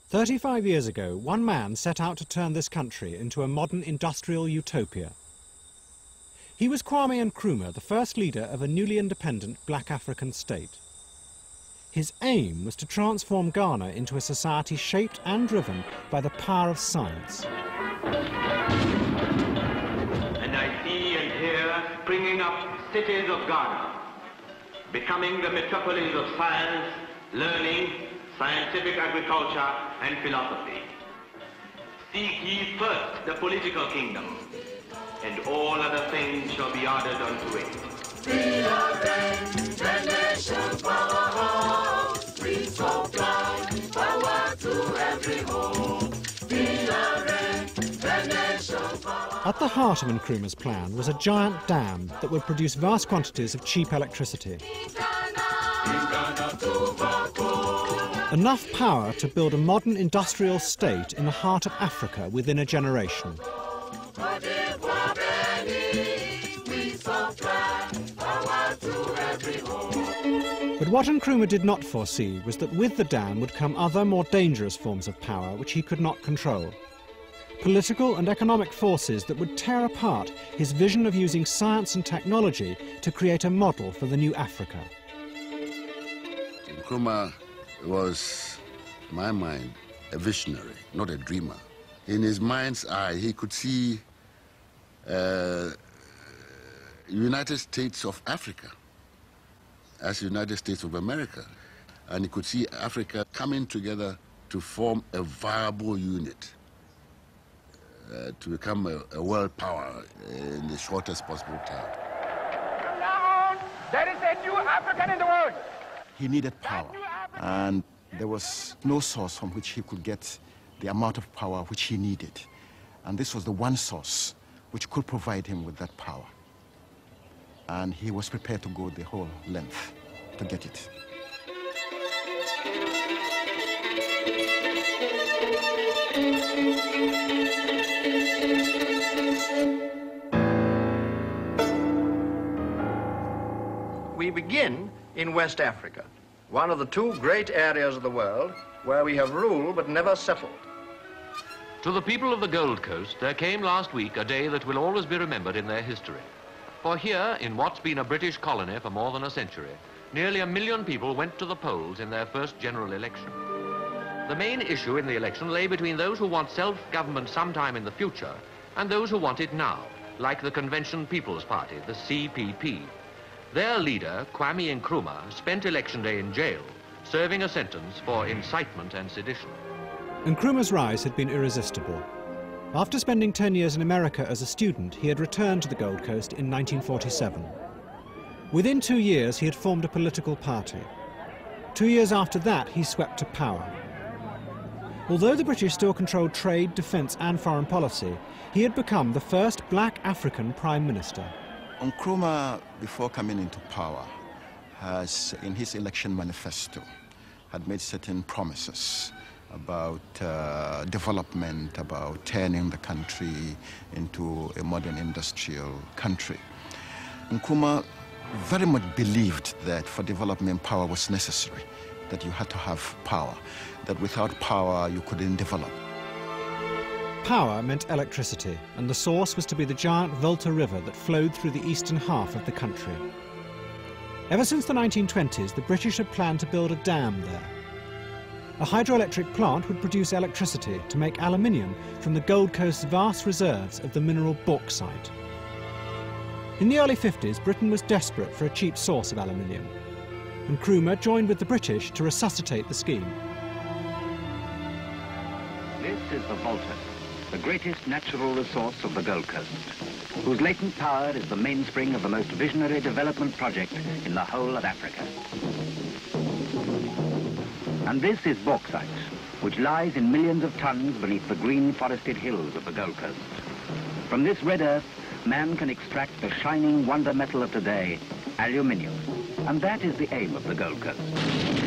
35 years ago, one man set out to turn this country into a modern industrial utopia. He was Kwame Nkrumah, the first leader of a newly independent black African state. His aim was to transform Ghana into a society shaped and driven by the power of science. And I see and hear springing up cities of Ghana, becoming the metropolis of science, learning, scientific agriculture and philosophy. Seek ye first the political kingdom, and all other things shall be added unto it. We are the nation powerhouse. We supply power to every home. We are the nation powerhouse. At the heart of Nkrumah's plan was a giant dam that would produce vast quantities of cheap electricity. Enough power to build a modern industrial state in the heart of Africa within a generation. But what Nkrumah did not foresee was that with the dam would come other, more dangerous forms of power which he could not control. Political and economic forces that would tear apart his vision of using science and technology to create a model for the new Africa. Nkrumah was, in my mind, a visionary, not a dreamer. In his mind's eye, he could see United States of Africa as United States of America. And he could see Africa coming together to form a viable unit, to become a world power in the shortest possible time. There is a new African in the world. He needed power, and there was no source from which he could get the amount of power which he needed. And this was the one source which could provide him with that power. And he was prepared to go the whole length to get it. We begin in West Africa, one of the two great areas of the world where we have ruled but never settled. To the people of the Gold Coast, there came last week a day that will always be remembered in their history. For here, in what's been a British colony for more than a century, nearly 1 million people went to the polls in their first general election. The main issue in the election lay between those who want self-government sometime in the future and those who want it now, like the Convention People's Party, the CPP. Their leader, Kwame Nkrumah, spent election day in jail, serving a sentence for incitement and sedition. Nkrumah's rise had been irresistible. After spending 10 years in America as a student, he had returned to the Gold Coast in 1947. Within 2 years, he had formed a political party. 2 years after that, he swept to power. Although the British still controlled trade, defence and foreign policy, he had become the first black African Prime Minister. Nkrumah, before coming into power, has, in his election manifesto, had made certain promises about development, about turning the country into a modern industrial country. Nkrumah very much believed that for development, power was necessary, that you had to have power, that without power, you couldn't develop. Power meant electricity, and the source was to be the giant Volta River that flowed through the eastern half of the country. Ever since the 1920s, the British had planned to build a dam there. A hydroelectric plant would produce electricity to make aluminium from the Gold Coast's vast reserves of the mineral bauxite. In the early 50s, Britain was desperate for a cheap source of aluminium. Nkrumah joined with the British to resuscitate the scheme. This is the Volta, the greatest natural resource of the Gold Coast, whose latent power is the mainspring of the most visionary development project in the whole of Africa. And this is bauxite, which lies in millions of tons beneath the green forested hills of the Gold Coast. From this red earth, man can extract the shining wonder metal of today, aluminium. And that is the aim of the Gold Coast,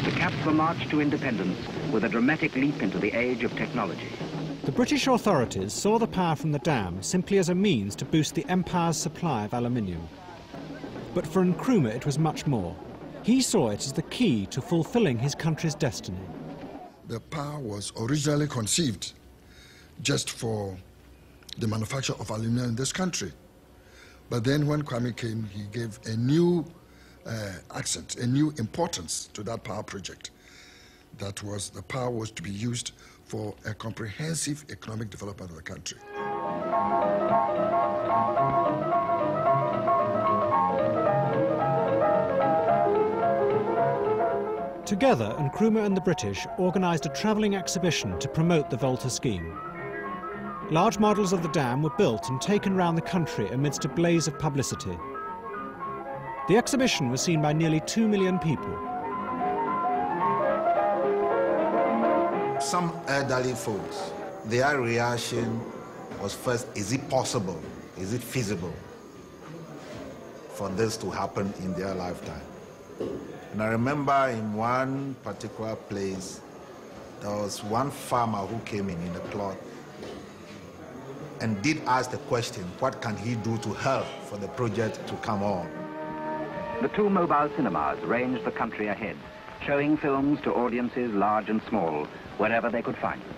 to cap the march to independence with a dramatic leap into the age of technology. The British authorities saw the power from the dam simply as a means to boost the empire's supply of aluminium. But for Nkrumah, it was much more. He saw it as the key to fulfilling his country's destiny. the power was originally conceived just for the manufacture of aluminum in this country. But then when Kwame came, he gave a new accent, a new importance to that power project. That was, the power was to be used for a comprehensive economic development of the country. Together, Nkrumah and the British organised a travelling exhibition to promote the Volta scheme. Large models of the dam were built and taken round the country amidst a blaze of publicity. The exhibition was seen by nearly 2 million people. Some elderly folks, their reaction was first, is it possible, is it feasible for this to happen in their lifetime? And I remember in one particular place, there was one farmer who came in the plot and did ask the question, what can he do to help for the project to come on? The two mobile cinemas ranged the country ahead, showing films to audiences large and small, wherever they could find them,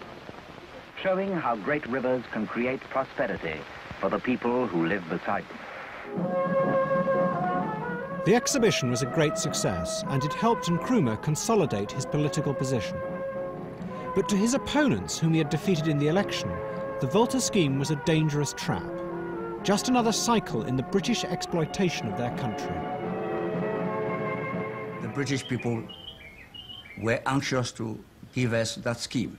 showing how great rivers can create prosperity for the people who live beside them. The exhibition was a great success, and it helped Nkrumah consolidate his political position. But to his opponents, whom he had defeated in the election, the Volta scheme was a dangerous trap, just another cycle in the British exploitation of their country. The British people were anxious to give us that scheme.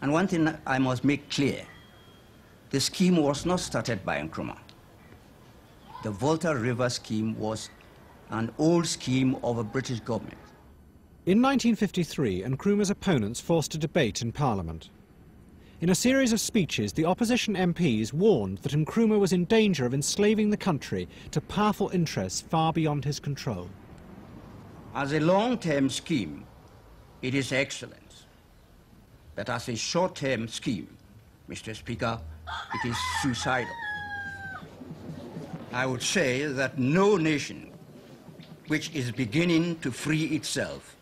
And one thing I must make clear, the scheme was not started by Nkrumah. The Volta River scheme was an old scheme of a British government. In 1953, Nkrumah's opponents forced a debate in Parliament. In a series of speeches, the opposition MPs warned that Nkrumah was in danger of enslaving the country to powerful interests far beyond his control. As a long-term scheme, it is excellent. But as a short-term scheme, Mr. Speaker, it is suicidal. I would say that no nation which is beginning to free itself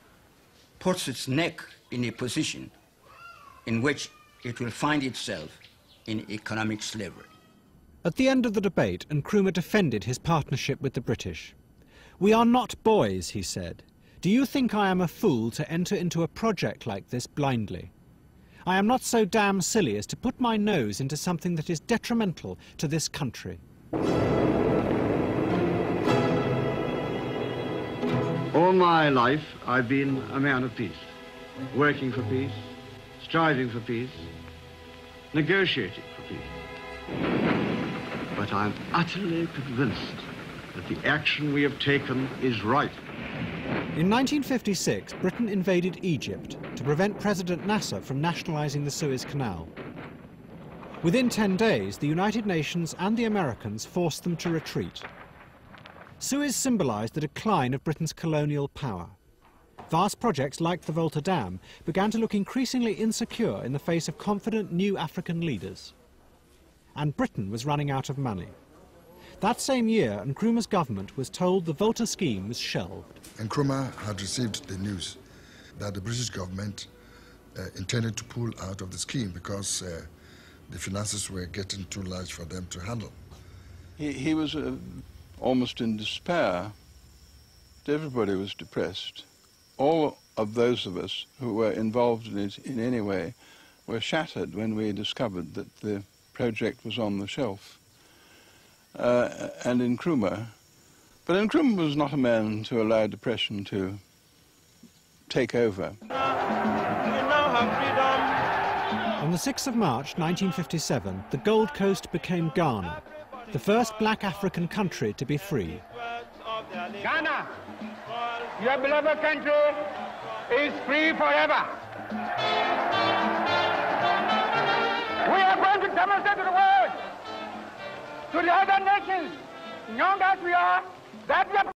puts its neck in a position in which it will find itself in economic slavery. At the end of the debate, Nkrumah defended his partnership with the British. "We are not boys," he said. "Do you think I am a fool to enter into a project like this blindly? I am not so damn silly as to put my nose into something that is detrimental to this country." All my life, I've been a man of peace, working for peace, striving for peace, negotiating for peace. But I'm utterly convinced that the action we have taken is right. In 1956, Britain invaded Egypt to prevent President Nasser from nationalizing the Suez Canal. Within 10 days, the United Nations and the Americans forced them to retreat. Suez symbolized the decline of Britain's colonial power. Vast projects like the Volta Dam began to look increasingly insecure in the face of confident new African leaders. And Britain was running out of money. That same year, Nkrumah's government was told the Volta scheme was shelved. Nkrumah had received the news that the British government intended to pull out of the scheme because the finances were getting too large for them to handle. He was almost in despair. Everybody was depressed. All of those of us who were involved in it in any way were shattered when we discovered that the project was on the shelf. And Nkrumah, but Nkrumah was not a man to allow depression to take over. On the 6th of March 1957, the Gold Coast became Ghana, the first black African country to be free. Ghana, your beloved country, is free forever. We are going to demonstrate to the world, to the other nations, young as we are, that we are